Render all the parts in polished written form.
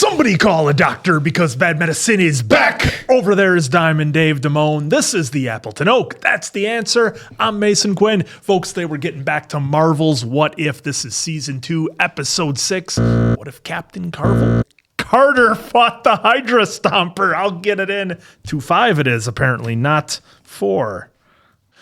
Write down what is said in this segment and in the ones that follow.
Somebody call a doctor because bad medicine is back. Over there is Diamond Dave Damone. This is the Appleton Oak. That's the answer. I'm Mason Quinn. Folks, they were getting back to Marvel's What If. This is season 2, episode 6. What if Captain Carter fought the Hydra Stomper? I'll get it in. 2-5 it is, apparently, not 4.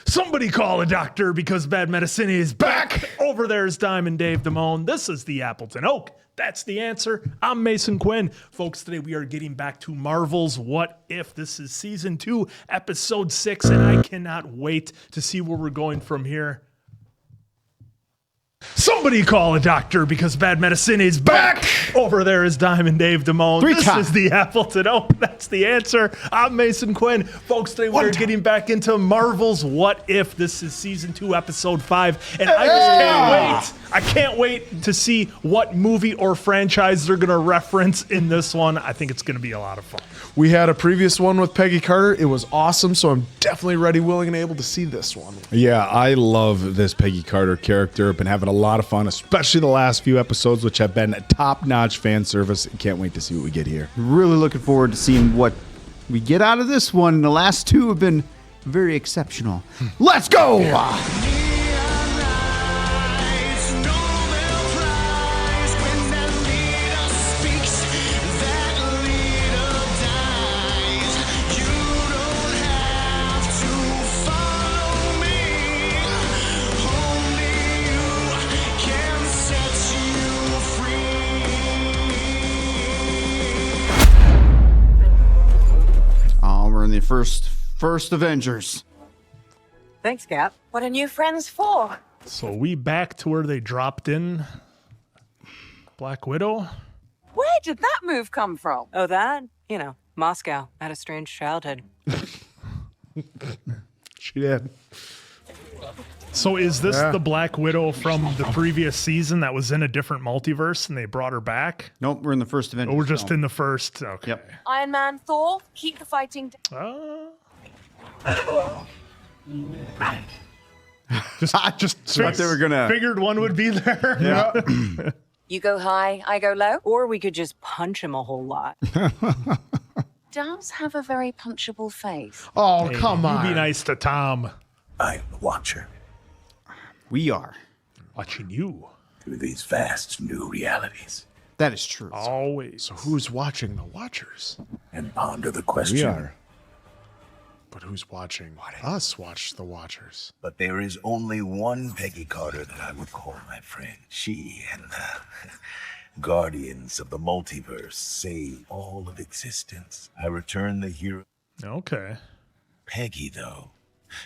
Somebody call a doctor because bad medicine is back. Over there is Diamond Dave Damone. This is the Appleton Oak. That's the answer. I'm Mason Quinn. Folks, today we are getting back to Marvel's What If. This is season 2, episode 6, and I cannot wait to see where we're going from here. Somebody call a doctor because bad medicine is back. Over there is Diamond Dave Damone. This is the Appleton Oak. That's the answer. I'm Mason Quinn. Folks, today we're getting back into Marvel's What If. This is season 2, episode 5. And I just can't wait. I can't wait to see what movie or franchise they're going to reference in this one. I think it's going to be a lot of fun. We had a previous one with Peggy Carter. It was awesome, so I'm definitely ready, willing, and able to see this one. Yeah, I love this Peggy Carter character. Been having a lot of fun, especially the last few episodes, which have been top-notch fan service. Can't wait to see what we get here. Really looking forward to seeing what we get out of this one. The last two have been very exceptional. Let's go! The first Avengers. Thanks, Cap. What are new friends for? So we back to where they dropped in Black Widow. Where did that move come from? Oh, that? You know, Moscow. I had a strange childhood. She did. So is this the Black Widow from the previous season that was in a different multiverse and they brought her back? Nope, we're in the first Avengers. Oh, we're just in the first. Okay. Yep. Iron Man, Thor, keep the fighting. Just Thought they were gonna. figured one would be there. Yeah. You go high, I go low. Or we could just punch him a whole lot. Does have a very punchable face. Oh, come on. You be nice to Tom. I'm the Watcher. We are. Watching you. Through these vast new realities. That is true. Always. So who's watching the Watchers? And ponder the question. We are. But who's watching us watch the Watchers? But there is only one Peggy Carter that I would call my friend. She and the guardians of the multiverse save all of existence. I return the hero. Okay. Peggy, though,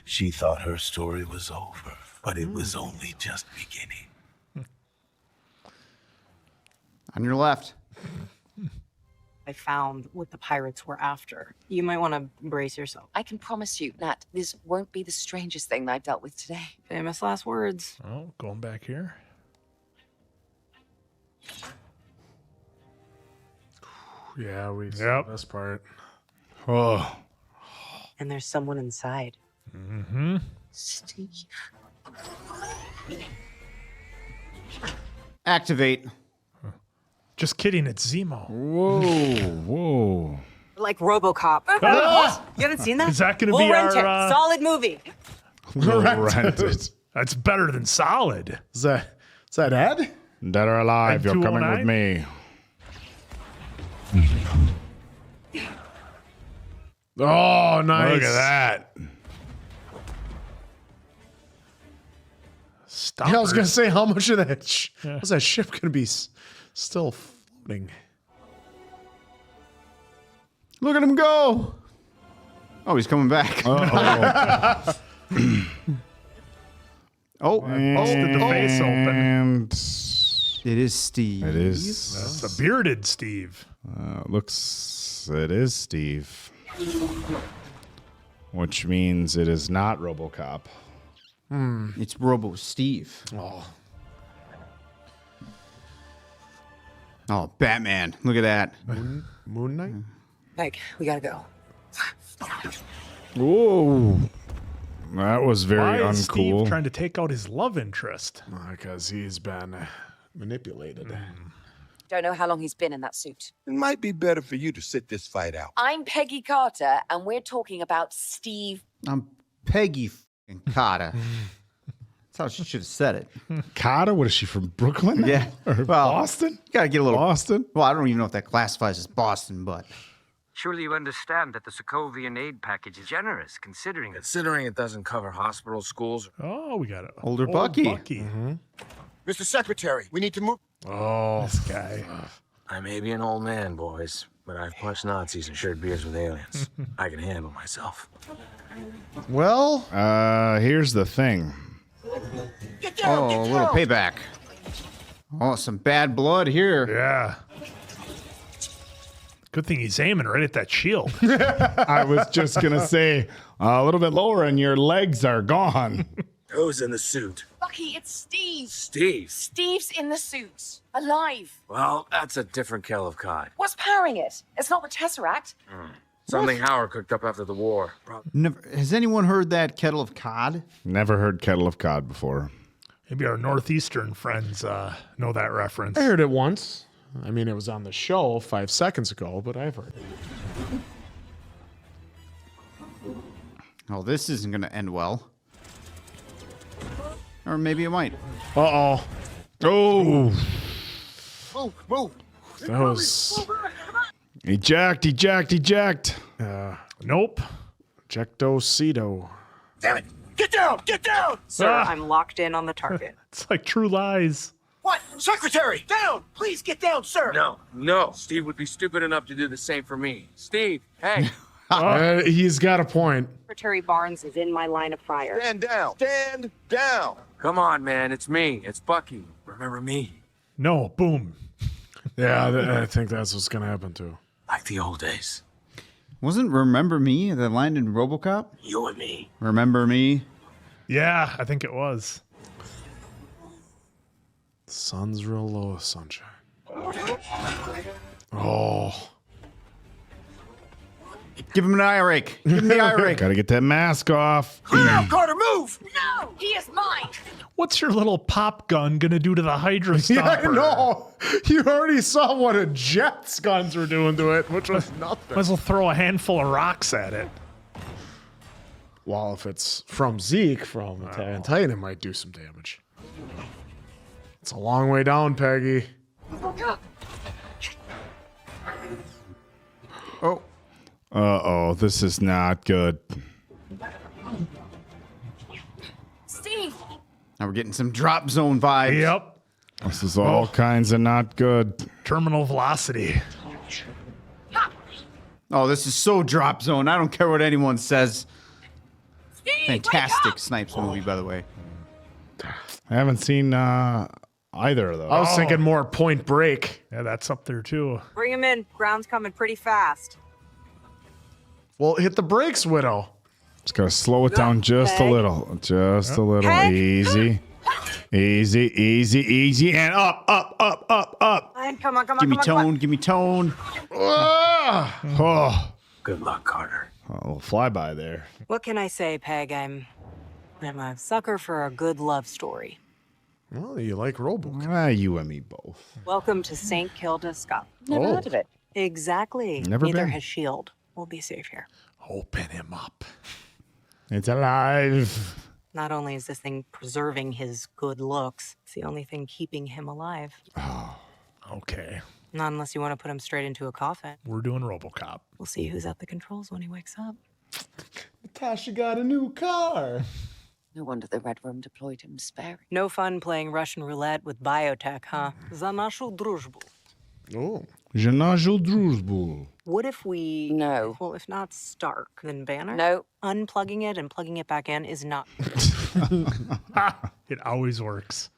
she thought her story was over, but it was only just beginning. On your left. I found what the pirates were after. You might want to brace yourself. I can promise you, Nat, this won't be the strangest thing I've dealt with today. Famous last words. Oh, going back here. Yeah, we Yep. this part. Oh, And there's someone inside. Mm-hmm. Steve. Activate. Just kidding, it's Zemo. whoa. Like RoboCop. Ah! You haven't seen that? Is that going to We'll be rent it. our... Solid movie. Rented. That's better than solid. Is that Ed? Dead or alive, And you're coming with 209? me. Oh, nice. Look at that. Stop. Yeah, I was gonna say, how much of that was that ship gonna be still floating? Look at him go. Oh, he's coming back. Oh, Busted the face open. And it is Steve. it is. That's the bearded Steve. It is Steve. Which means it is not RoboCop. It's Robo Steve. Oh, Batman. Look at that. Moon Knight? Like, we gotta go. Whoa. That was very Why is Steve uncool. trying to take out his love interest? Because he's been manipulated. Don't know how long he's been in that suit. It might be better for you to sit this fight out. I'm Peggy Carter, and we're talking about Steve. I'm Peggy f***ing Carter. That's how she should have said it. Carter? What is she from Brooklyn? Yeah. Or Well, Boston? You gotta get a little Boston? Well, I don't even know if that classifies as Boston, but Surely you understand that the Sokovian aid package is generous, considering Considering it doesn't cover hospitals, schools. Oh, we got it. Older Bucky. Mr. Secretary, we need to move. Oh, this guy. I may be an old man, boys, but I've punched Nazis and shared beers with aliens. I can handle myself. Well, Here's the thing. oh, a little payback. Oh, some bad blood here. Yeah. Good thing he's aiming right at that shield. I was just going to say a little bit lower and your legs are gone. Who's in the suit? Bucky, it's Steve. Steve. Steve's in the suit. Alive. Well, that's a different kettle of cod. What's powering it? It's not the Tesseract. Something Howard cooked up after the war. Never, has anyone heard that kettle of cod? Never heard kettle of cod before. Maybe our Northeastern friends know that reference. I heard it once. I mean, it was on the show 5 seconds ago, but I've heard it. Oh, this isn't going to end well. Or maybe it might. Uh-oh. Oh, Move. That was eject. Nope. Ejecto-cedo. Damn it. Get down. Get down. Sir, Ah. I'm locked in on the target. It's like True Lies. What? Secretary, down. Please get down, sir. No. Steve would be stupid enough to do the same for me. Steve, hey. He's got a point. Secretary Barnes is in my line of fire. Stand down. Stand down. Come on, man. It's me. It's Bucky. Remember me? No, boom. Yeah, I think that's what's going to happen too. Like the old days. Wasn't Remember Me the line in RoboCop? You and me. Remember Me? Yeah, I think it was. Sun's real low, sunshine. Oh. Give him an eye rake. Give him the eye rake. Got to get that mask off. Carter, move. No, he is mine. What's your little pop gun gonna do to the Hydra Yeah, I stopper? know. You already saw what a Jet's guns were doing to it, which was nothing. Might as well throw a handful of rocks at it. Well, if it's from Zeke from Attack on Titan, it might do some damage. It's a long way down, Peggy. Oh. Uh-oh, this is not good. Steve. Now we're getting some drop zone vibes. Yep. This is all kinds of not good. Terminal velocity. Oh, this is so drop zone. I don't care what anyone says. Steve, Fantastic Snipes movie, by the way. I haven't seen either of those. I was thinking more Point Break. Yeah, that's up there too. Bring him in. Ground's coming pretty fast. Well, hit the brakes, Widow. Just gotta slow it down just a Peg. little. Just a little. Peg. Easy. Easy. And up. Fine, come on. Give me tone. Give me tone. Oh, Good luck, Carter. a little flyby there. What can I say, Peg? I'm a sucker for a good love story. Well, you like Robo. You and me both. Welcome to St. Kilda, Scotland. Never heard of it. Exactly. Never Neither been. has S.H.I.E.L.D. We'll be safe here. Open him up. It's alive. Not only is this thing preserving his good looks, it's the only thing keeping him alive. Okay. Not unless you want to put him straight into a coffin. We're doing RoboCop. We'll see who's at the controls when he wakes up. Natasha got a new car. No wonder the Red Room deployed him sparing. No fun playing Russian roulette with biotech, huh? За нашу дружбу. Oh. Je n'ajoute дружбу. What if we... No. Well, if not Stark, then Banner? No. Unplugging it and plugging it back in is not... It always works.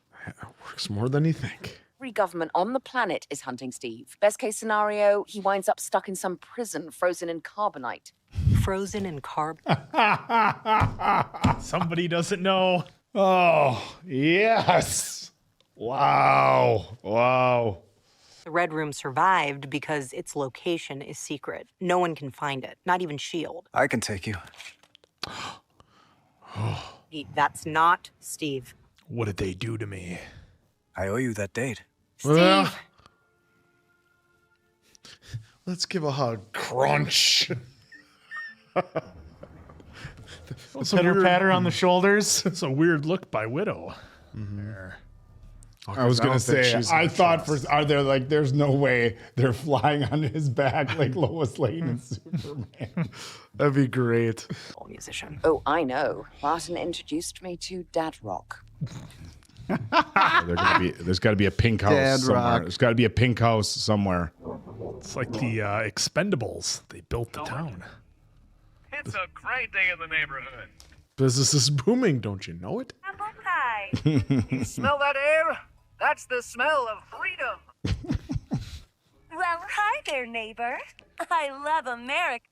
Works more than you think. Every government on the planet is hunting Steve. Best case scenario, he winds up stuck in some prison frozen in carbonite. Frozen in carb... Somebody doesn't know. Oh, yes. Wow. The Red Room survived because its location is secret. No one can find it, not even S.H.I.E.L.D. I can take you. That's not Steve. What did they do to me? I owe you that date. Steve! Let's give a hug. Crunch. Pitter patter on the shoulders. It's a weird look by Widow. There. I was gonna say, I thought are there like, there's no way they're flying on his back like Lois Lane and Superman. That'd be great. Musician. Oh, I know. Martin introduced me to Dad Rock. There's got to be a pink house Dad somewhere. Rock. There's got to be a pink house somewhere. It's like the Expendables. They built the town. It's a great day in the neighborhood. Business is booming, don't you know it? Apple pie. You smell that air? That's the smell of freedom. Well, hi there, neighbor. I love America.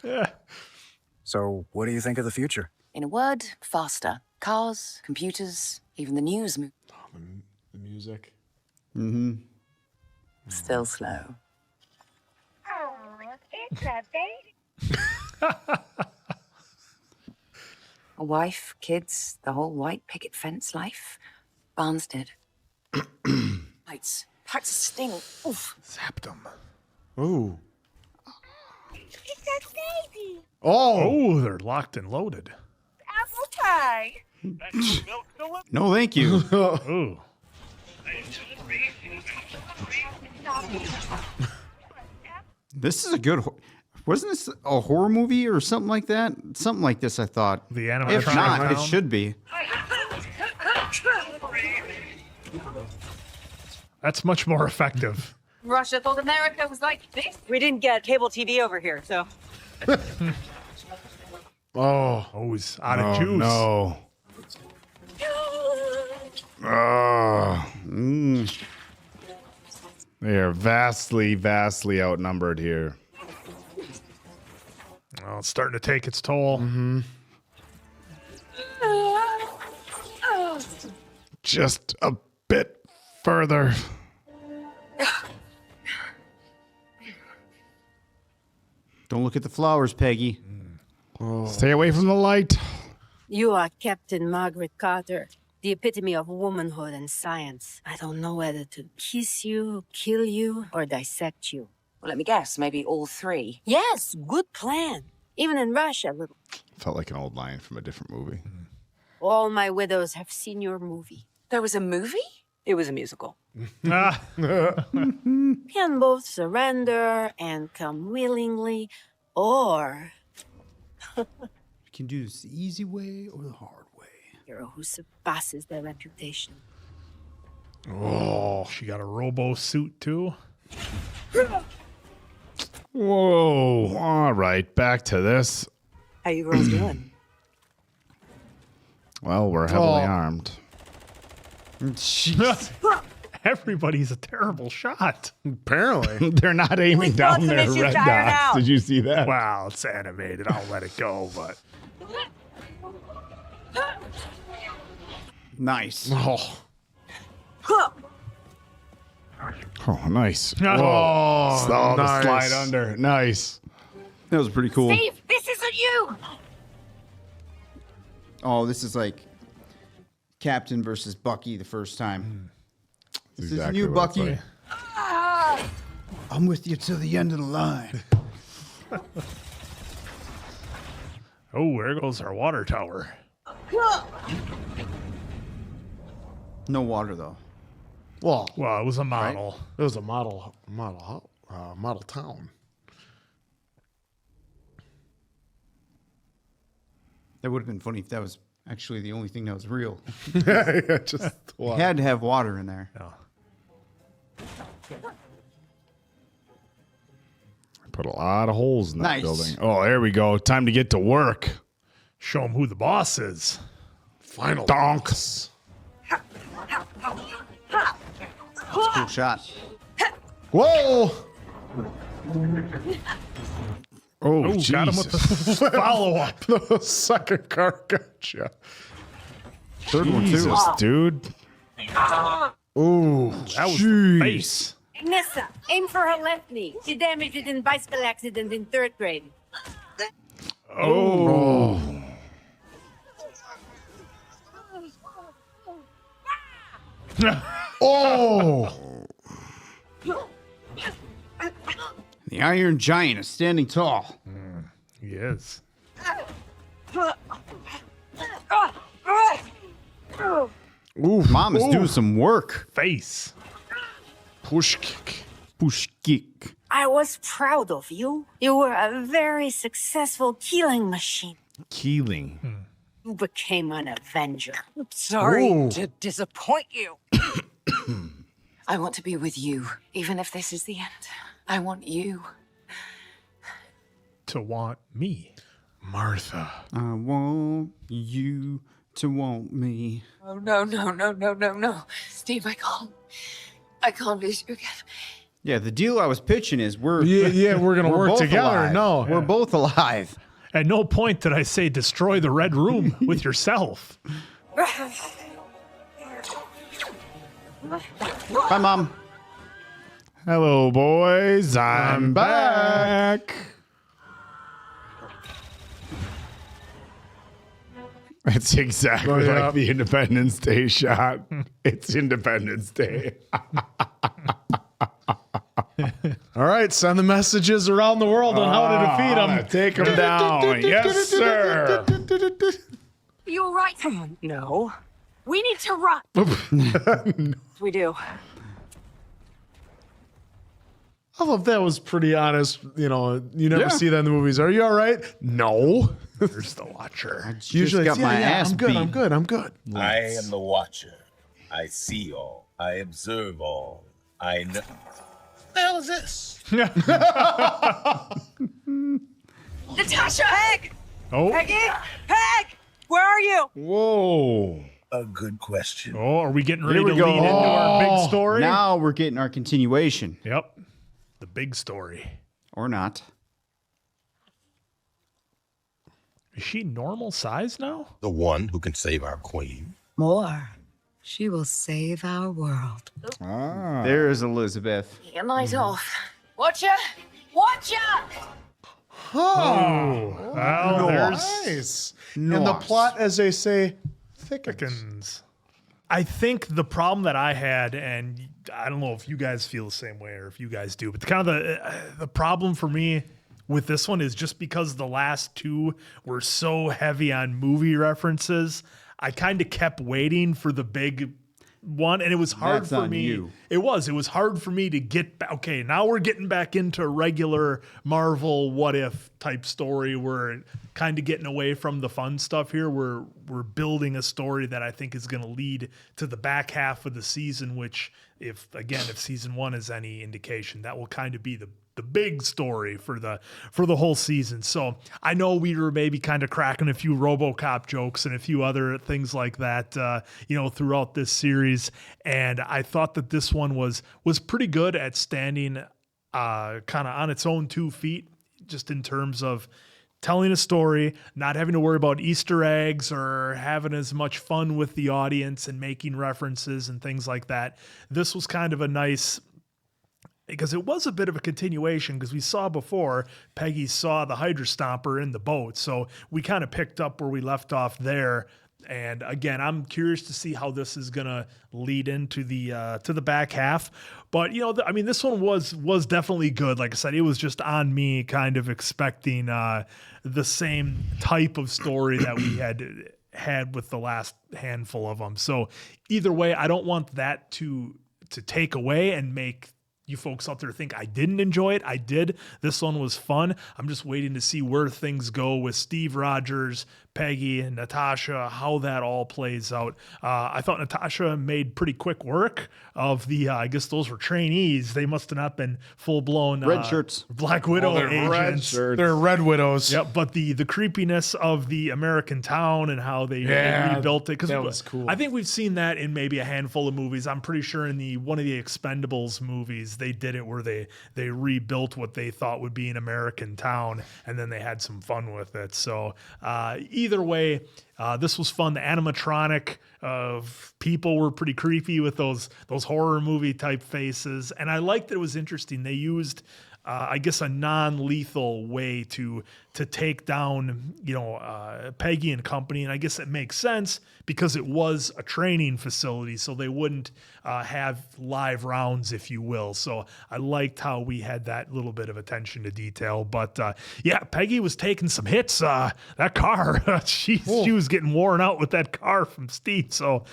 Yeah. So, what do you think of the future? In a word, faster. Cars, computers, even the news. The music. Still slow. Oh, it's a baby. A wife, kids, the whole white picket fence life. Barnstead. Lights. Packs of sting. Oof. Zapped him. Ooh. It's a baby. Oh, they're locked and loaded. Apple pie. No, thank you. Ooh. This is a good. Wasn't this a horror movie or something like that? Something like this, I thought. The animatronic If not, it town? should be. That's much more effective. Russia thought America was like this. We didn't get cable TV over here, so. Oh. Oh, he's out of juice. No. They are vastly, vastly outnumbered here. Well, it's starting to take its toll. Just a bit further. Don't look at the flowers, Peggy. Stay away from the light. You are Captain Margaret Carter, the epitome of womanhood and science. I don't know whether to kiss you, kill you, or dissect you. Well, let me guess. Maybe all three. Yes, good plan. Even in Russia, little. Felt like an old line from a different movie. All my widows have seen your movie. There was a movie? It was a musical. Can both surrender and come willingly, or You can do this the easy way or the hard way. hero who surpasses their reputation. Oh, she got a robo suit too. Whoa. All right, back to this. How you girls doing? Well, we're heavily armed. Everybody's a terrible shot. Apparently. They're not aiming down to their make you red tired dots. out. Did you see that? Wow, it's animated. I'll let it go, but Nice. Oh. Oh, nice. Oh, Oh, the nice. slide under. Nice. That was pretty cool. Steve, this isn't you! Oh, this is like Captain versus Bucky the first time. This Exactly is you, what it's Bucky. like. I'm with you to the end of the line. oh, there goes our water tower. No water though. Well, Well, it was a model. it was a model town. That would have been funny if that was actually the only thing that was real. Yeah, just It had to have water in there. Yeah. Put a lot of holes in that Nice. building. Oh, there we go. Time to get to work. Show them who the boss is. final Donks. Cool shot. Whoa! Oh, Oh, got him with Jesus. the follow up. The second car gotcha. Third one too. Jesus, dude. Ooh, That was the face. Nessa, aim for her left knee. She damaged it in bicycle accident in 3rd grade. Oh. Oh! The Iron Giant is standing tall. He is. Oof. Mom is doing some work. Face. Push kick. Push kick. I was proud of you. You were a very successful killing machine. Keeling. You became an Avenger. Sorry Ooh. to disappoint you. I want to be with you, even if this is the end. I want you. To want me. Martha. I want you to want me. Oh, no. Steve, I can't lose you again. Yeah, the deal I was pitching is we're we're gonna work both together. alive. No. We're both alive. At no point did I say destroy the Red Room with yourself. Bye, Mom. Hello, boys. I'm back. It's exactly yeah. like the Independence Day shot. It's Independence Day. All right, send the messages around the world on how to defeat them. Take them down. Yes, sir. You all right? No. We need to run. We do. I thought that was pretty honest. You know, you never see that in the movies. Are you all right? No. There's the Watcher. Usually got it's, my ass I'm good, beat. I'm good. I am the Watcher. I see all. I observe all. I know. What the hell is this? Natasha! Peg! Oh. Peggy! Peg! Where are you? Whoa. A good question. Oh, are we getting ready Here to we go. lead into our big story? Now we're getting our continuation. Yep. The big story. Or not. Is she normal size now? The one who can save our queen. More. She will save our world. There's Elizabeth. Your night off. Watcher! Watcher! Oh. Well, there's Nice. And the plot, as they say, thickens. I think the problem that I had, and I don't know if you guys feel the same way or if you guys do, but the problem for me with this one is just because the last two were so heavy on movie references, I kind of kept waiting for the big one, and it was hard That's for on me. you. It was hard for me to get back. Okay, now we're getting back into a regular Marvel what if type story. We're kind of getting away from the fun stuff here. We're building a story that I think is going to lead to the back half of the season, which if season one is any indication, that will kind of be the big story for the whole season. So I know we were maybe kind of cracking a few RoboCop jokes and a few other things like that, throughout this series. And I thought that this one was pretty good at standing kind of on its own 2 feet, just in terms of telling a story, not having to worry about Easter eggs or having as much fun with the audience and making references and things like that. This was kind of a nice, because it was a bit of a continuation, because we saw before Peggy saw the Hydra Stomper in the boat. So we kind of picked up where we left off there. And again, I'm curious to see how this is going to lead into the back half. But, this one was definitely good. Like I said, it was just on me kind of expecting the same type of story that we had with the last handful of them. So either way, I don't want that to take away and make you folks out there think I didn't enjoy it. I did. This one was fun. I'm just waiting to see where things go with Steve Rogers, Peggy, and Natasha, how that all plays out. I thought Natasha made pretty quick work of the, I guess those were trainees. They must have not been full-blown Red shirts. Black Widow agents. They're red widows. Yep, but the creepiness of the American town and how they rebuilt it. That was cool. I think we've seen that in maybe a handful of movies. I'm pretty sure in one of the Expendables movies, they did it where they rebuilt what they thought would be an American town, and then they had some fun with it. So either way, this was fun. The animatronic of people were pretty creepy with those horror movie type faces, and I liked that it was interesting. They used I guess, a non-lethal way to take down, Peggy and company. And I guess it makes sense because it was a training facility, so they wouldn't have live rounds, if you will. So I liked how we had that little bit of attention to detail. But yeah, Peggy was taking some hits. That car, she was getting worn out with that car from Steve. So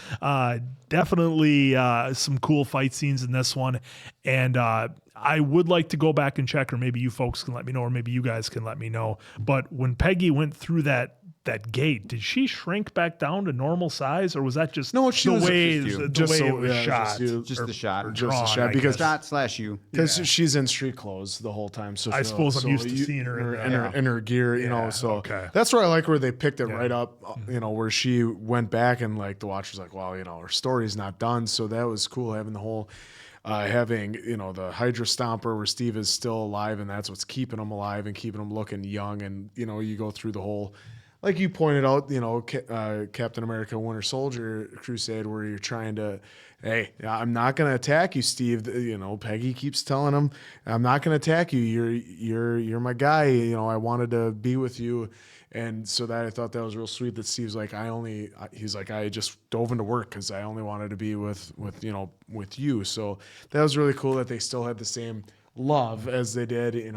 definitely some cool fight scenes in this one. And I would like to go back and check, or maybe you folks can let me know, or maybe you guys can let me know. But when Peggy went through that gate, did she shrink back down to normal size, or was that just the way it was shot? Just the shot. Just the shot. Because shot/you. Because she's in street clothes the whole time. So I suppose I'm used to seeing her in her gear, so that's where I like where they picked it right up, where she went back and like the watcher's like, well, her story's not done. So that was cool having the whole having the Hydra Stomper where Steve is still alive, and that's what's keeping him alive and keeping him looking young. And you go through the whole, like you pointed out, Captain America Winter Soldier Crusade, where you're trying to, hey, I'm not going to attack you, Steve. Peggy keeps telling him, I'm not going to attack you. You're my guy. I wanted to be with you. And so that I thought that was real sweet that Steve's like, I just dove into work because I only wanted to be with you. So that was really cool that they still had the same love as they did, in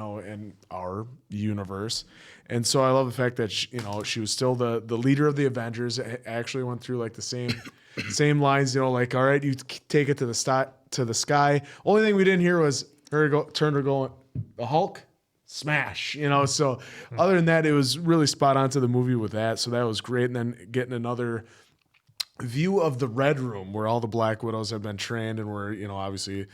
our universe. And so I love the fact that she was still the leader of the Avengers. It actually went through like the same lines, like, all right, you take it to the sky. Only thing we didn't hear was her going, the Hulk smash, so other than that, it was really spot on to the movie with that. So that was great. And then getting another view of the Red Room where all the Black Widows have been trained, and where, obviously,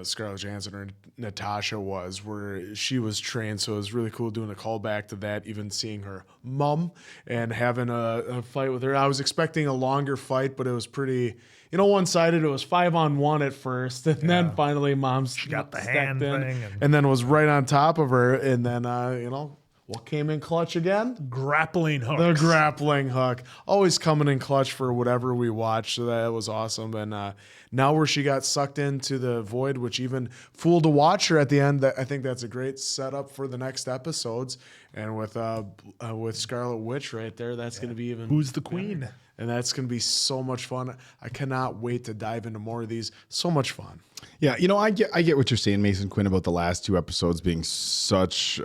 Scarlett Johansson or Natasha was, where she was trained. So it was really cool doing a callback to that, even seeing her mom and having a fight with her. I was expecting a longer fight, but it was pretty, one-sided. It was 5-on-1 at first, and then finally mom's got the hand thing. And then was right on top of her. And then, what came in clutch again? Grappling hook. The grappling hook. Always coming in clutch for whatever we watch. So that was awesome. And now where she got sucked into the void, which even fooled a watcher at the end, I think that's a great setup for the next episodes. And with Scarlet Witch right there, that's going to be even... Who's the queen? And that's going to be so much fun. I cannot wait to dive into more of these. So much fun. Yeah, I get what you're saying, Mason Quinn, about the last two episodes being such...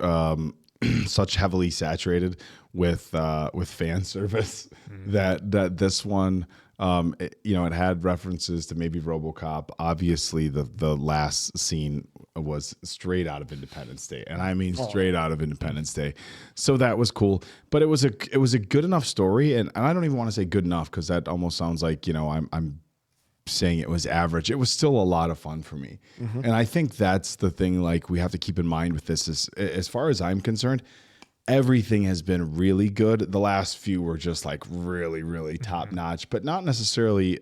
such heavily saturated with fan service that this one, it had references to maybe RoboCop. Obviously, the last scene was straight out of Independence Day, and I mean straight out of Independence Day. So that was cool, but it was a good enough story, and I don't even want to say good enough because that almost sounds like I'm saying it was average. It was still a lot of fun for me. And I think that's the thing, like, we have to keep in mind with this is, as far as I'm concerned, everything has been really good. The last few were just like really, really top notch, but not necessarily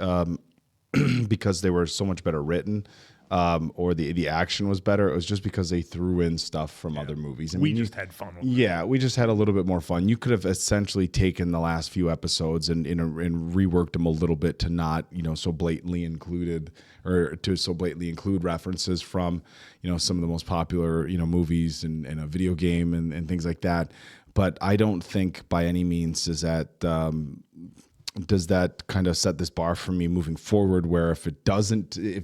because they were so much better written. Or the action was better. It was just because they threw in stuff from other movies. We just had fun with it. Yeah, we just had a little bit more fun. You could have essentially taken the last few episodes and reworked them a little bit to not, so blatantly include references from, some of the most popular, movies and a video game and things like that. But I don't think by any means does that kind of set this bar for me moving forward, where if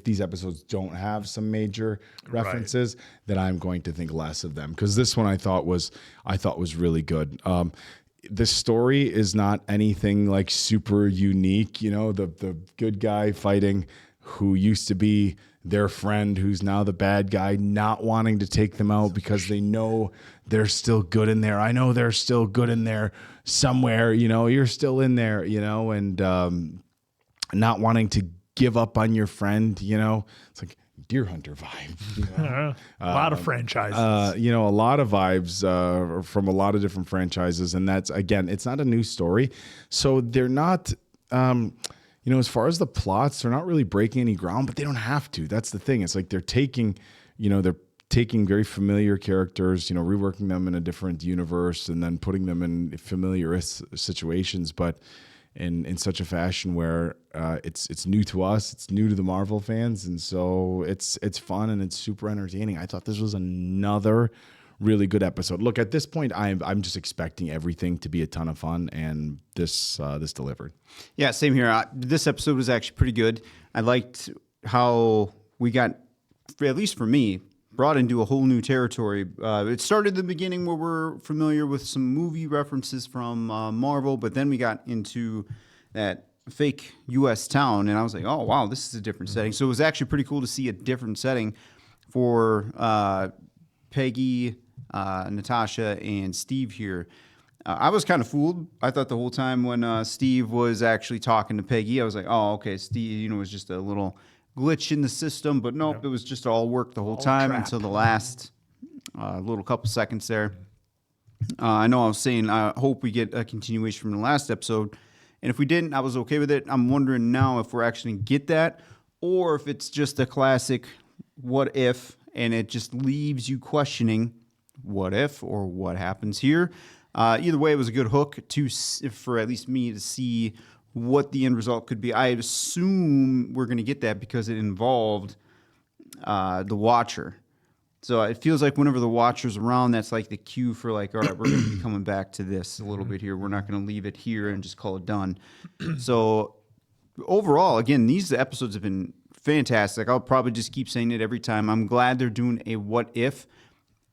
these episodes don't have some major references, then I'm going to think less of them. Because this one I thought was really good. The story is not anything like super unique, the good guy fighting who used to be their friend, who's now the bad guy, not wanting to take them out because they know they're still good in there. I know they're still good in there somewhere, you're still in there, and not wanting to give up on your friend, it's like Deer Hunter vibe. A lot of franchises. A lot of vibes from a lot of different franchises. And that's, again, it's not a new story. So they're not... as far as the plots, they're not really breaking any ground, but they don't have to. That's the thing. It's like they're taking very familiar characters, reworking them in a different universe and then putting them in familiar situations. But in such a fashion where it's new to us, it's new to the Marvel fans, and so it's fun and it's super entertaining. I thought this was another really good episode. Look, at this point, I'm just expecting everything to be a ton of fun, and this delivered. Yeah, same here. This episode was actually pretty good. I liked how we got, at least for me, brought into a whole new territory. It started in the beginning where we're familiar with some movie references from Marvel, but then we got into that fake U.S. town, and I was like, oh, wow, this is a different setting. So it was actually pretty cool to see a different setting for Peggy, Natasha, and Steve here. I was kind of fooled. I thought the whole time when Steve was actually talking to Peggy, I was like, oh, okay, Steve, was just a little glitch in the system, but nope, it was just all work the whole time until the last little couple seconds there. I know I was saying I hope we get a continuation from the last episode, and if we didn't, I was okay with it. I'm wondering now if we're actually going to get that, or if it's just a classic what if, and it just leaves you questioning what if or what happens here. Either way, it was a good hook for at least me to see what the end result could be. I assume we're going to get that because it involved the Watcher. So it feels like whenever the Watcher's around, that's like the cue for like, all right, we're going to be coming back to this a little bit here. We're not going to leave it here and just call it done. So overall, again, these episodes have been fantastic. I'll probably just keep saying it every time. I'm glad they're doing a what if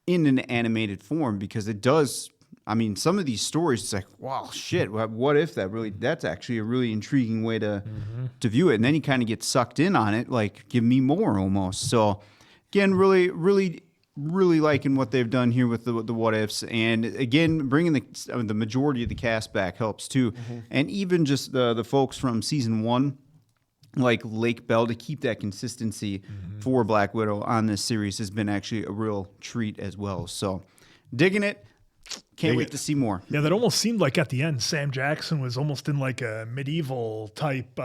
in an animated form, because it does. I mean, some of these stories, it's like, wow, shit, what if that's actually a really intriguing way to view it. And then you kind of get sucked in on it, like, give me more almost. So, again, really, really, really liking what they've done here with the what ifs. And, again, bringing the majority of the cast back helps, too. And even just the folks from season 1, like Lake Bell, to keep that consistency for Black Widow on this series has been actually a real treat as well. So, digging it. Can't wait to see more. Yeah, that almost seemed like at the end, Sam Jackson was almost in like a medieval type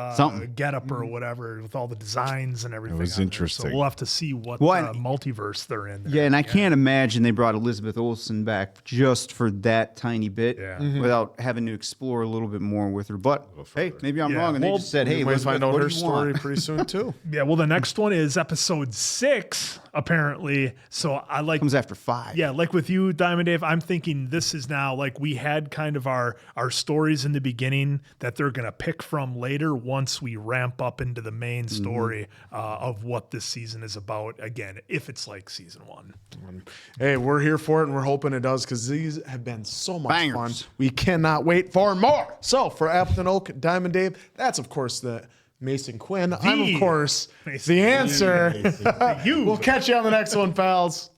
getup or whatever with all the designs and everything. It was interesting. So we'll have to see what multiverse they're in. Yeah, and I can't imagine they brought Elizabeth Olsen back just for that tiny bit without having to explore a little bit more with her. But hey, maybe I'm wrong, and they just said, "Hey, let's find out her story pretty soon too." Yeah, well, the next one is episode 6, apparently. So I like comes after 5. Yeah, like with you, Diamond Dave, I'm thinking this is now like we had kind of our stories in the beginning that they're going to pick from later once we ramp up into the main story of what this season is about. Again, if it's like season 1. Hey, we're here for it, and we're hoping it does, because these have been so much fun. We cannot wait for more. So for Appleton Oak, Diamond Dave, that's of course the Mason Quinn. I'm of course the answer. We'll catch you on the next one, pals.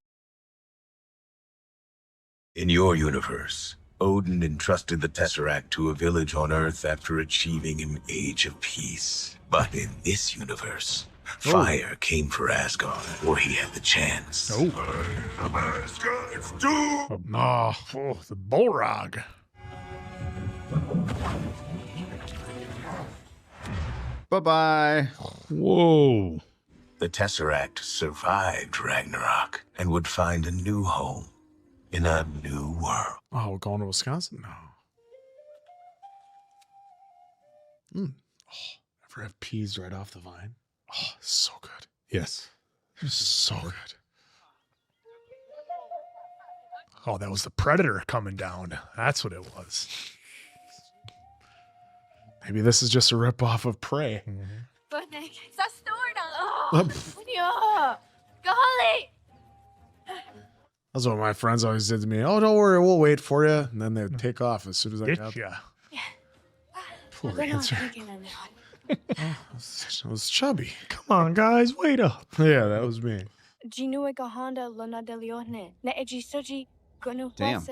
In your universe, Odin entrusted the Tesseract to a village on Earth after achieving an age of peace. But in this universe, fire came for Asgard, or he had the chance. The Balrog. Bye-bye. Whoa. The Tesseract survived Ragnarok and would find a new home in a new world. Oh, we're going to Wisconsin now. Ever have peas right off the vine? Oh, so good. Yes. So good. Oh, that was the Predator coming down. That's what it was. Maybe this is just a ripoff of Prey. That's what my friends always did to me. Oh, don't worry, we'll wait for you. And then they would take off as soon as I got there. Poor answer. It was chubby. Come on, guys, wait up. Yeah, that was me. Damn.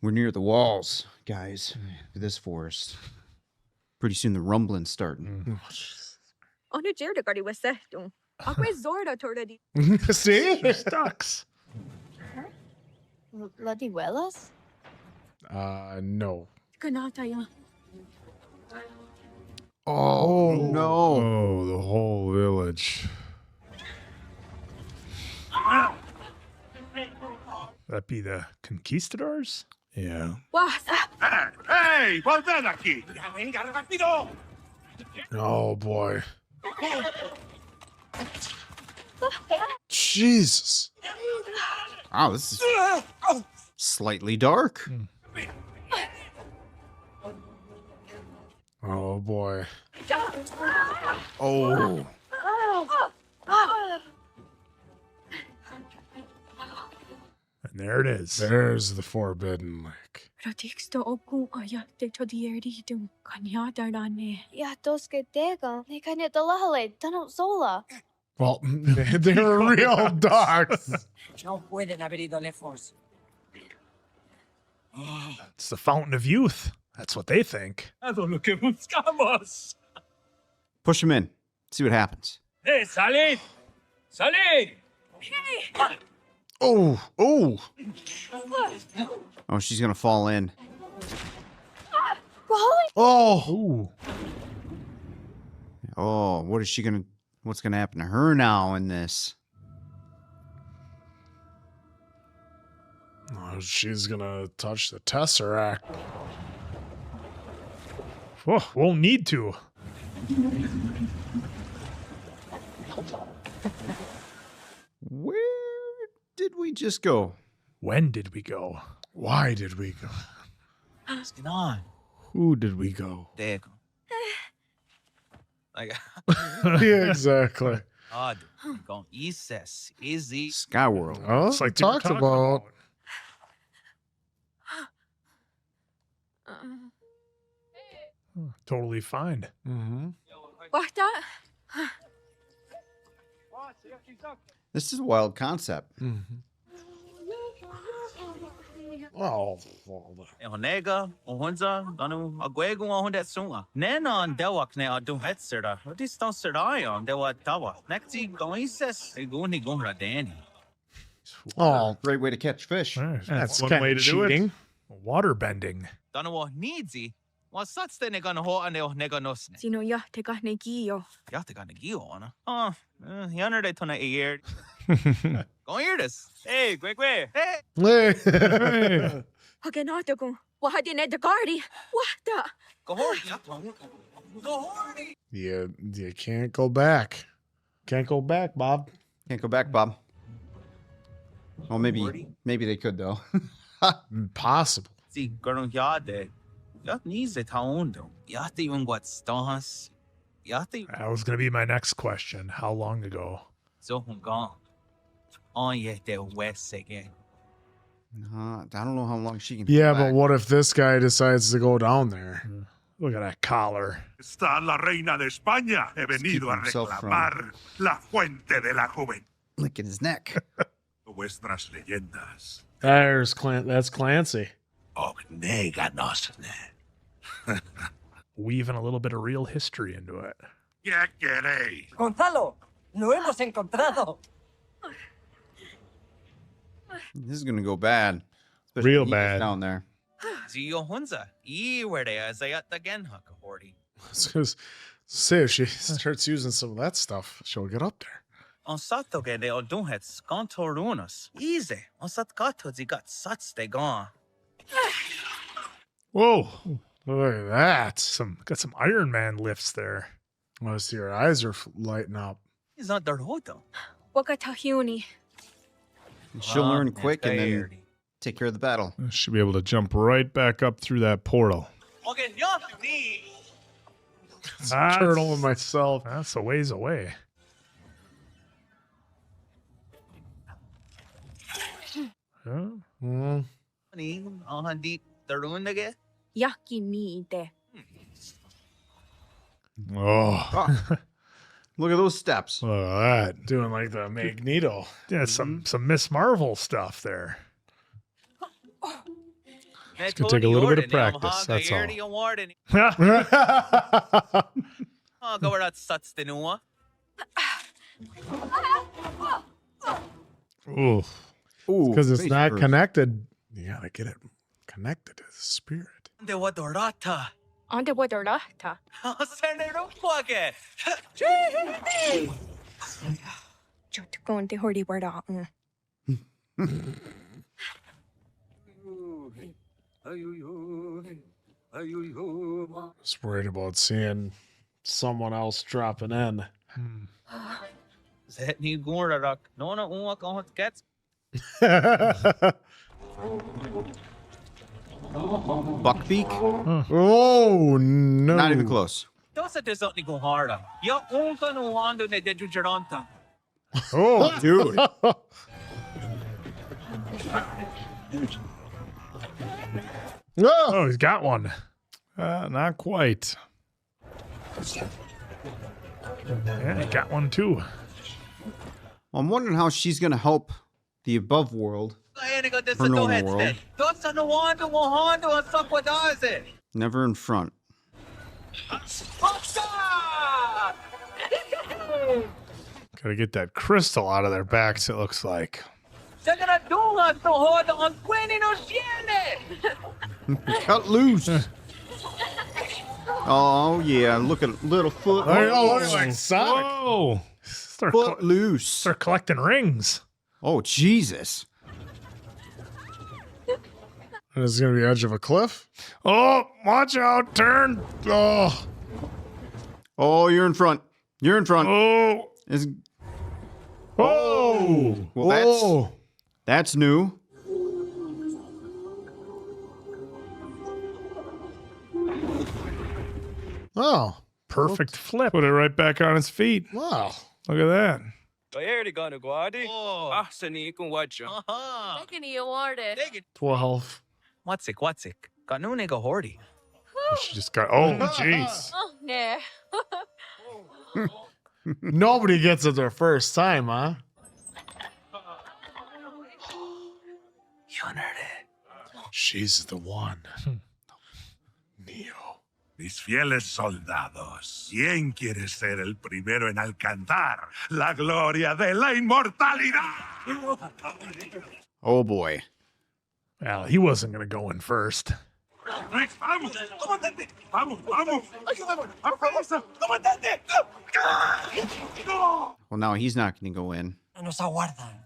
We're near the walls, guys. Look at this forest. Pretty soon the rumbling's starting. See? Ducks. No. Oh, no. Oh, the whole village. That'd be the conquistadors? Yeah. ¡Hey! ¡Volved aquí! ¡Venga, rápido! Oh boy. Jesus. Wow, this is slightly dark. Oh boy. Oh. And there it is. There's the Forbidden Lake. Well, they're real dogs. No pueden haber ido lejos. It's the fountain of youth. That's what they think. Todo lo que buscamos. Push him in. See what happens. ¡Eh, salid! ¡Salid! Oh, oh. Oh, she's gonna fall in. Oh. Oh, what is she gonna? What's gonna happen to her now in this? Oh, she's gonna touch the Tesseract. Oh, won't need to. Where did we just go? When did we go? Why did we go? What's going on? Who did we go? Diego. Like, Yeah, exactly. God, con Isis, easy. Skyworld. Oh, It's like like they were talked talking about. Totally fine. Mm-hmm. This is a wild concept. Oh, Onega, Ohunza, Danu, Aguego, on that suma. Nenon, Dewak, now do het serta. What is don't sir I on Dewa Tawa? Next, go Isis, a goony gumra Danny. oh, Great way to catch fish. that's one kind way of to do it. cheating. Water bending. Danu, needsy. What such the nega no ho and the nega nosne? Sino ya te gane gio. Yachtig on the geo on. Oh, yonder they tona a year. Go hear this. Hey, quick way. Hey. Hagenata ko. Wahadi ne de gardi. Wahda. Go horty. Go horty. You can't go back. Can't go back, Bob. Can't go back, Bob. Well, maybe they could though. Impossible. See, girl, yade. Yat needs it hound. Yat even what stars. Yat That was going to be my next question. How long ago? so gone. On yet the west again. I don't know how long she can. Yeah, go but back. what if this guy decides to go down there? Look at that collar. Está la reina de España. He keep venido a himself reclamar la fuente de la juventud. licking his neck. Vuestras leyendas. That's Clancy. Ognéganosne. Weaving a little bit of real history into it. ¿Qué queréis? Gonzalo, lo hemos encontrado. This is gonna go bad. Especially Real when he gets bad. down there. Zio Hunza. Where they are, they at again, Hucka Horty. Say if she starts using some of that stuff, she'll get up there. On Sato get they all do het scontorunas. Easy. On Sat Gato, they got such they gone. Whoa. Look at that. Got some Iron Man lifts there. I see her eyes are lighting up. He's not their hoto. Wakatahuni. She'll learn quick and then take care of the battle. Should be able to jump right back up through that portal. Okay, you Turtle and myself. That's a ways away. Huh? On deep the ruin again. Yaki ni te. Oh, Look at those steps. look at that. Doing like the Magneto. Yeah, some Miss Marvel stuff there. It's gonna take a little bit of practice, that's all. Oh, go where that suts the new one. Ooh. Ooh, Because it's face not first. connected. You gotta get it connected to the spirit. De what dorata. Ante wadorata. Send it up pocket. Yo te conte hordi wada. Just worried about seeing someone else dropping in. Zet niet gewoon raak. No, onwak gets. Buckbeak? Oh no! Not even close. Dat is dat niet gewoon harder. Ja, onkan wando ne de jujaranta. Oh, dude. Oh, he's got one. Not quite. Yeah, he got one too. I'm wondering how she's going to help the above world. Her normal world. Never in front. Gotta get that crystal out of their backs, it looks like. Cut loose. Oh, yeah. Look at little foot. Oh, looks like Sonic. Whoa. Foot loose. They're collecting rings. Oh, Jesus. And it's going to be edge of a cliff? Oh, watch out. Turn. Oh. Oh, you're in front. You're in front. Oh. Oh. Well, that's new. Oh. Perfect flip. Put it right back on his feet. Wow. Look at that. Oh. Taking you awarded. 12. What's it? Got no nigga hordy. She just got, oh, jeez. Oh, no. Nobody gets it their first time, huh? She's the one. Neo. Mis fieles soldados, ¿quién quiere ser el primero en alcanzar la gloria de la inmortalidad? Oh, boy. Well, he wasn't going to go in first. Vamos, comandante. Vamos. Ayúdame. Comandante. Well, now he's not going to go in. Nos aguardan.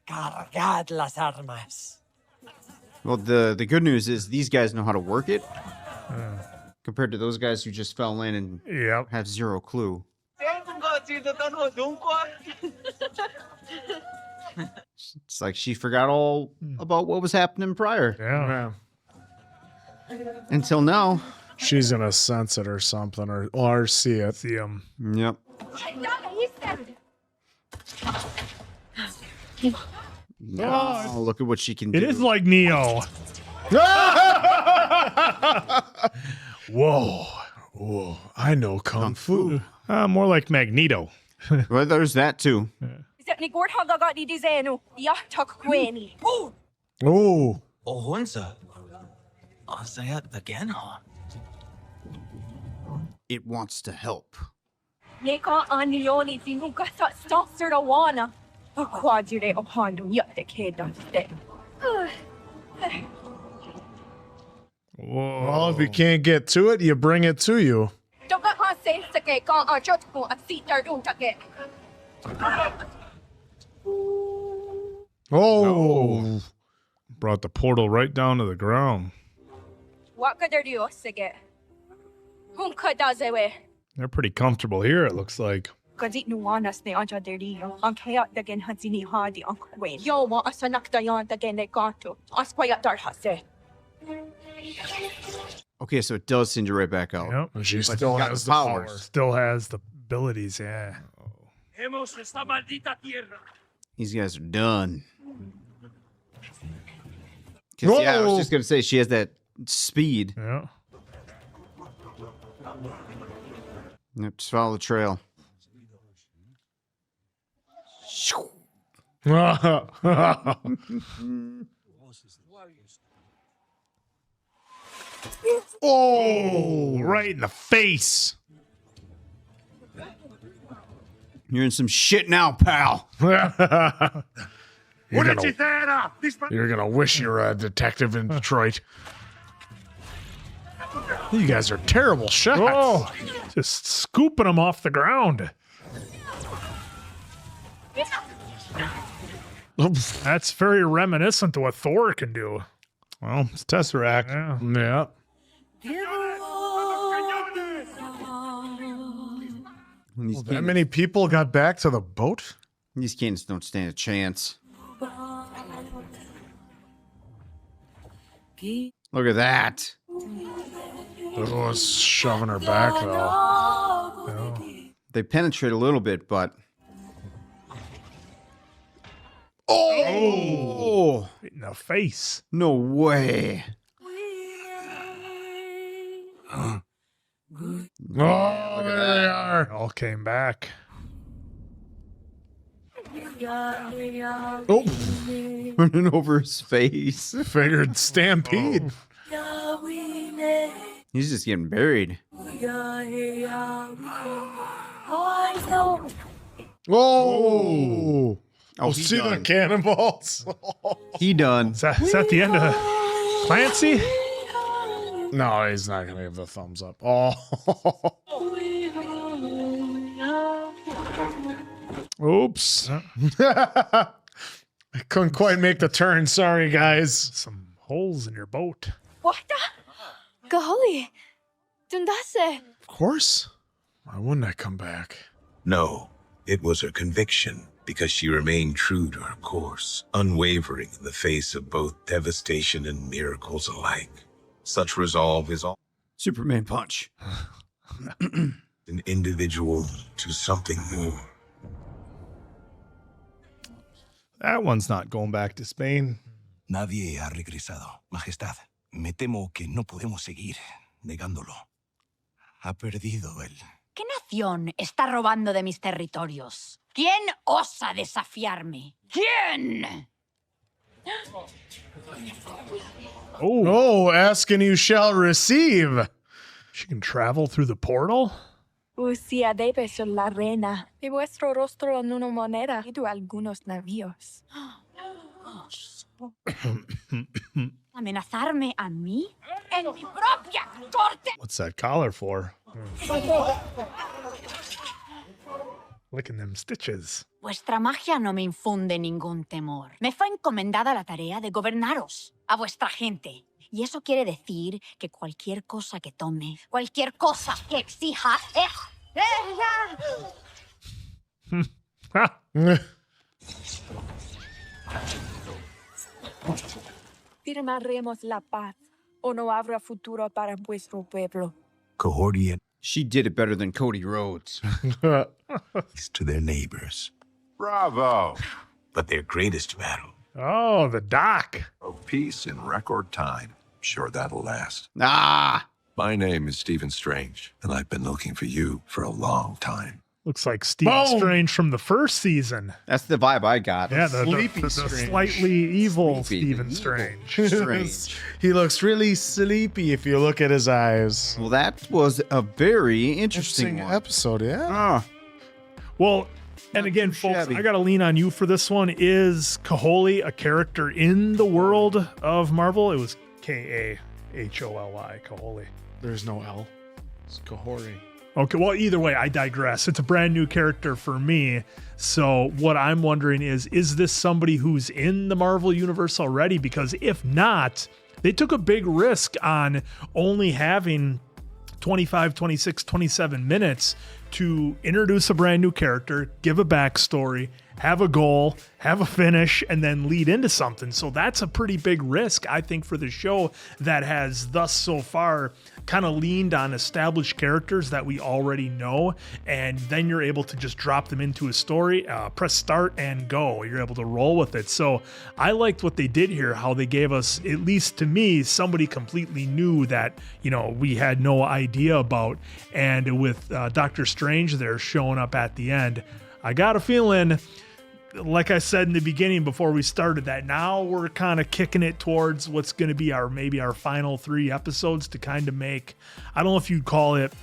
Cargad las armas. Well, the good news is these guys know how to work it. Compared to those guys who just fell in and have zero clue. It's like she forgot all about what was happening prior. Yeah. Until now. She's going to sense it or something or see it. See him. Yep. Oh, look at what she can do. It is like Neo. Whoa. Whoa. I know Kung Fu. More like Magneto. Well, there's that too. Oh. Oh, Hunza. Sayat again, huh? It wants to help. Well, if you can't get to it, you bring it to you. Oh. Brought the portal right down to the ground. They're pretty comfortable here, it looks like. Okay, so it does send you right back out. Yep. She But still you got has the the powers. power. Still has the abilities, yeah. These guys are done. 'Cause, yeah, I was just going to say, she has that speed. Yeah. Yep, just follow the trail. Oh, right in the face. You're in some shit now, pal. You're gonna wish you were a detective in Detroit. You guys are terrible shots. Oh, just scooping them off the ground. That's very reminiscent to what Thor can do. Well, it's Tesseract. Yeah. These That many people got back to the boat? These cannons don't stand a chance. Look at that. It was shoving her back, though. They penetrate a little bit, but... Oh! In the face. No way. Oh, there they are. All came back. Oh, Running over his face. figured stampede. He's just getting buried. Whoa! Oh, We'll see the cannonballs. He done. Is that the end of Clancy? No, he's not gonna give the thumbs up. Oh. Oops. I couldn't quite make the turn. Sorry, guys. Some holes in your boat. What the? Golly. Dundase. Of course. Why wouldn't I come back? No, it was her conviction, because she remained true to her course, unwavering in the face of both devastation and miracles alike. Such resolve is all Superman punch. an individual to something more. That one's not going back to Spain. Nadie ha regresado, Majestad. Me temo que no podemos seguir negándolo. Ha perdido el... ¿Qué nación está robando de mis territorios? ¿Quién osa desafiarme? ¿Quién? Oh, ask and you shall receive. She can travel through the portal? Usía debe ser la reina. Y vuestro rostro en una moneda. Y tú algunos navíos. ¿Amenazarme a mí? ¡En mi propia corte! What's that collar for? Licking them stitches. Vuestra magia no me infunde ningún temor. Me fue encomendada la tarea de gobernaros a vuestra gente. Y eso quiere decir que cualquier cosa que tome, cualquier cosa que exija... Firmaremos la paz, o no habrá futuro para vuestro pueblo. Cohordian She did it better than Cody Rhodes. to their neighbors. Bravo! But their greatest battle Oh, the dock. Of peace in record time. Sure that'll last. Ah! My name is Stephen Strange, and I've been looking for you for a long time. Looks like Stephen Strange from the first season. That's the vibe I got. Yeah, the slightly evil Stephen Strange. He looks really sleepy if you look at his eyes. Well, that was a very interesting one. episode, yeah. Ah. Well, and again, folks, shabby. I got to lean on you for this one. Is Kaholi a character in the world of Marvel? It was Kaholi, Kaholi. There's no L. It's Kahori. Okay, well, either way, I digress. It's a brand new character for me. So what I'm wondering is this somebody who's in the Marvel Universe already? Because if not, they took a big risk on only having 25, 26, 27 minutes to introduce a brand new character, give a backstory, have a goal, have a finish, and then lead into something. So that's a pretty big risk, I think, for the show that has thus so far kind of leaned on established characters that we already know, and then you're able to just drop them into a story, press start and go. You're able to roll with it. So I liked what they did here, how they gave us, at least to me, somebody completely new that, you know, we had no idea about. And with Doctor Strange there showing up at the end, I got a feeling, like I said in the beginning before we started, that now we're kind of kicking it towards what's going to be maybe our final 3 episodes to kind of make, I don't know if you'd call it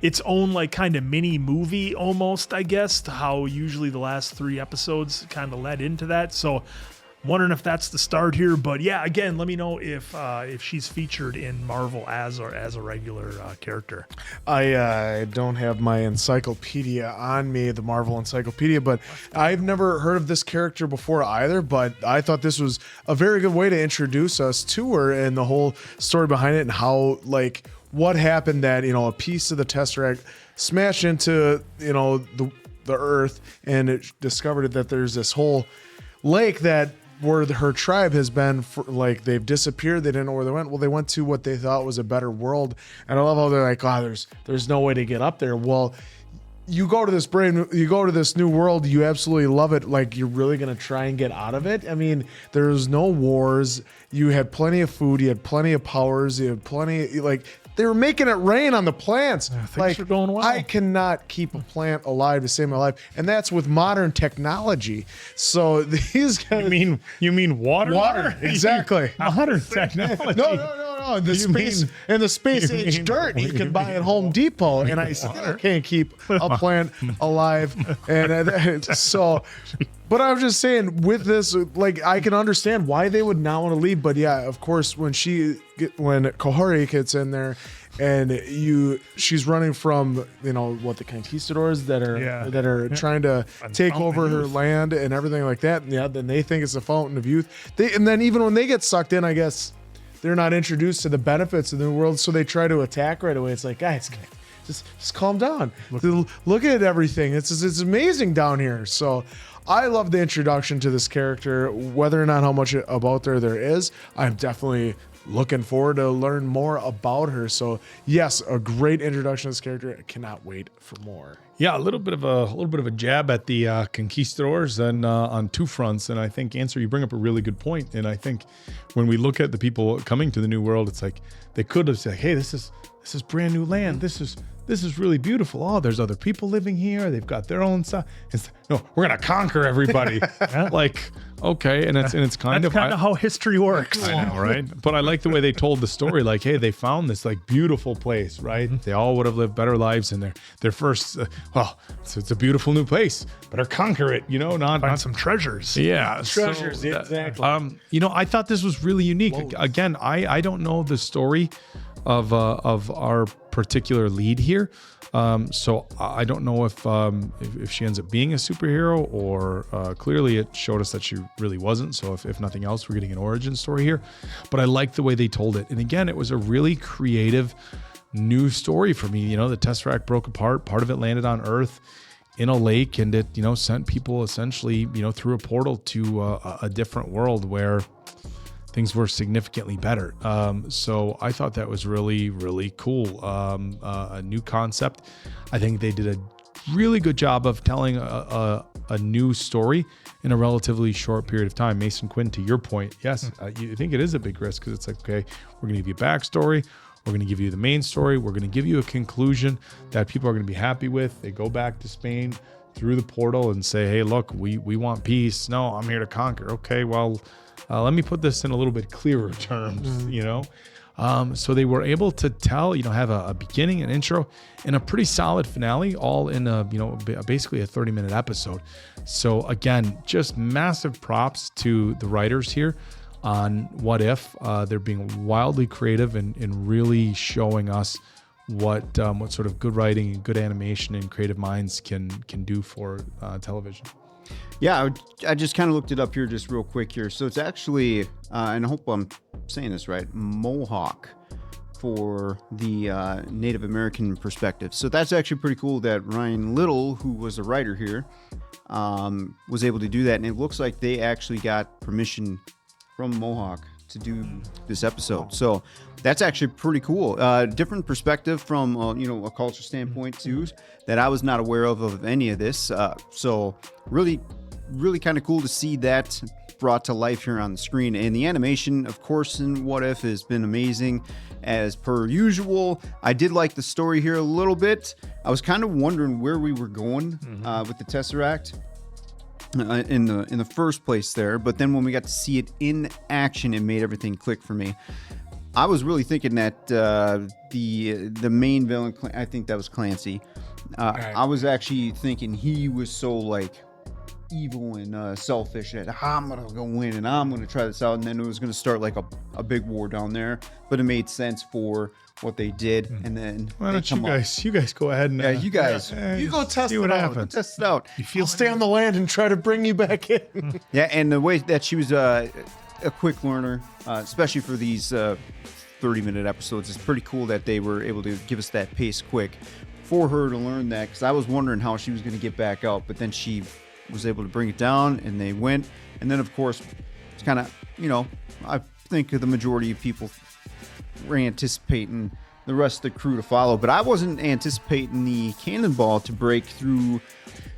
its own like kind of mini movie almost, I guess, how usually the last 3 episodes kind of led into that. So wondering if that's the start here. But yeah, again, let me know if she's featured in Marvel as a regular character. I don't have my encyclopedia on me, the Marvel encyclopedia, but I've never heard of this character before either. But I thought this was a very good way to introduce us to her and the whole story behind it, and how, like, what happened that, you know, a piece of the Tesseract smashed into, you know, the Earth, and it discovered that there's this whole lake that where her tribe has been for, like, they've disappeared. They didn't know where they went. Well, they went to what they thought was a better world. And I love how they're like, oh, there's no way to get up there. Well, you go to this new world, you absolutely love it. Like, you're really going to try and get out of it. I mean, there's no wars. You had plenty of food. You had plenty of powers. You had plenty, like, they were making it rain on the plants. Things are going well. I cannot keep a plant alive to save my life, and that's with modern technology. So these guys, you mean water? Water, exactly. Modern technology. No. The space age dirt you can buy at Home Depot, and I still can't keep a plant alive. And so, but I was just saying, with this, like, I can understand why they would not want to leave. But yeah, of course, when Kohori gets in there, and she's running from, you know, what, the conquistadors that are trying to take over her land and everything like that. And yeah, then they think it's a fountain of youth. And then even when they get sucked in, I guess they're not introduced to the benefits of the new world, so they try to attack right away. It's like, guys, just calm down. Look at everything. It's amazing down here. So I love the introduction to this character. Whether or not how much about there is, I'm definitely looking forward to learn more about her. So yes, a great introduction to this character. I cannot wait for more. Yeah, a little bit of a jab at the conquistadors and on two fronts. And I think, Answer, you bring up a really good point. And I think when we look at the people coming to the new world, it's like they could have said, "Hey, this is brand new land. This is really beautiful. Oh, there's other people living here. They've got their own stuff." No, we're gonna conquer everybody. Like, okay, and it's kind of how history works. I know, right? But I like the way they told the story. Like, hey, they found this, like, beautiful place, right? They all would have lived better lives in their first. It's a beautiful new place. Better conquer it, you know. Not some treasures. Yeah, treasures. Exactly. You know, I thought this was really unique. Again, I don't know the story of our particular lead here. So I don't know if she ends up being a superhero, or clearly it showed us that she really wasn't. So if nothing else, we're getting an origin story here. But I like the way they told it. And again, it was a really creative new story for me. You know, the Tesseract broke apart. Part of it landed on Earth in a lake, and it, you know, sent people essentially, you know, through a portal to a different world where things were significantly better. So I thought that was really, really cool. A new concept. I think they did a really good job of telling a new story in a relatively short period of time. Mason Quinn, to your point, yes, you think it is a big risk, because it's like, okay, we're going to give you a backstory. We're going to give you the main story. We're going to give you a conclusion that people are going to be happy with. They go back to Spain through the portal and say, hey, look, we want peace. No, I'm here to conquer. Okay, well, let me put this in a little bit clearer terms, you know? So they were able to tell, you know, have a beginning, an intro, and a pretty solid finale, all in basically a 30-minute episode. So again, just massive props to the writers here on What If. They're being wildly creative and really showing us what sort of good writing and good animation and creative minds can do for television. Yeah, I just kind of looked it up here just real quick here. So it's actually, and I hope I'm saying this right, Mohawk for the Native American perspective. So that's actually pretty cool that Ryan Little, who was the writer here, was able to do that. And it looks like they actually got permission from Mohawk to do this episode. So that's actually pretty cool. Different perspective from, a culture standpoint too, that I was not aware of any of this. So really kind of cool to see that brought to life here on the screen. And the animation, of course, in What If has been amazing as per usual. I did like the story here a little bit. I was kind of wondering where we were going with the Tesseract in the first place there, but then when we got to see it in action, it made everything click for me. I was really thinking that the main villain, I think that was Clancy. I was actually thinking he was so like evil and selfish, and I'm gonna go win and I'm gonna try this out, and then it was gonna start like a big war down there. But it made sense for what they did, and then Why don't you guys go ahead and you guys You go test see it what out. happens. test it out. You'll stay on the land and try to bring you back in. Yeah, and the way that she was a quick learner, especially for these 30-minute episodes, it's pretty cool that they were able to give us that pace quick for her to learn that, because I was wondering how she was going to get back out, but then she was able to bring it down, and they went. And then, of course, it's kind of, I think the majority of people were anticipating the rest of the crew to follow, but I wasn't anticipating the cannonball to break through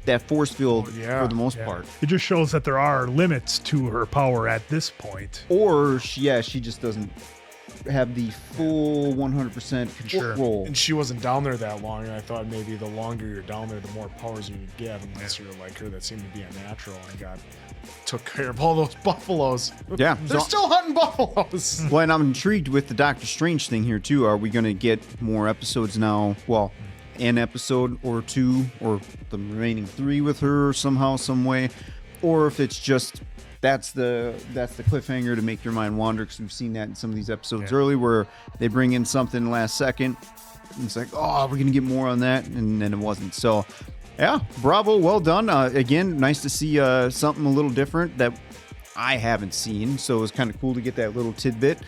that force field for the most part. It just shows that there are limits to her power at this point. Or she just doesn't have the full 100% control. And she wasn't down there that long, and I thought maybe the longer you're down there, the more powers you would get, unless you're like her that seemed to be a natural and took care of all those buffaloes. Yeah. They're still hunting buffaloes. Well, and I'm intrigued with the Doctor Strange thing here too. Are we going to get more episodes now? Well, an episode or two, or the remaining 3 with her somehow, some way, or if it's just that's the cliffhanger to make your mind wander, because we've seen that in some of these episodes early where they bring in something last second and it's like, oh, we're gonna get more on that, and then it wasn't. So yeah, bravo, well done. Again, nice to see something a little different that I haven't seen, so it was kind of cool to get that little tidbit,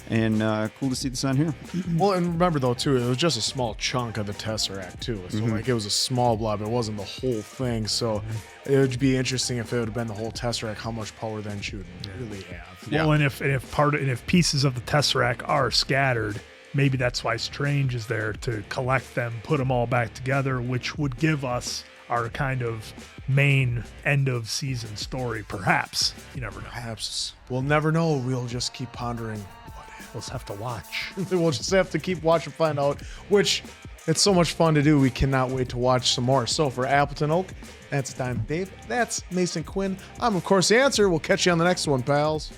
and cool to see this on here. Well, and remember though too, it was just a small chunk of the Tesseract too. So like it was a small blob, it wasn't the whole thing. So it would be interesting if it would have been the whole Tesseract, how much power then she would really have. Well, and if pieces of the Tesseract are scattered, maybe that's why Strange is there to collect them, put them all back together, which would give us our kind of main end of season story. Perhaps. You never know. Perhaps. We'll never know. We'll just keep pondering. We'll just have to watch. We'll just have to keep watching, find out, which it's so much fun to do. We cannot wait to watch some more. So for Appleton Oak, that's Diamond Dave. That's Mason Quinn. I'm, of course, the answer. We'll catch you on the next one, pals.